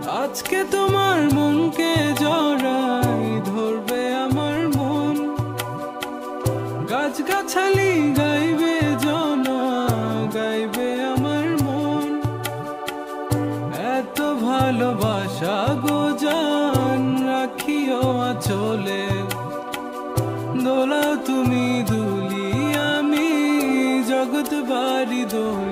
আজকে তোমার মনকে জড়াই ধরবে আমার মন, গাছগাছালি গাইবে জনা, গাইবে আমার মন। এত ভালোবাসা গো জান রাখিও আঁচলে, দোলাও তুমি দুলি আমি জগৎ বাড়ি দোল।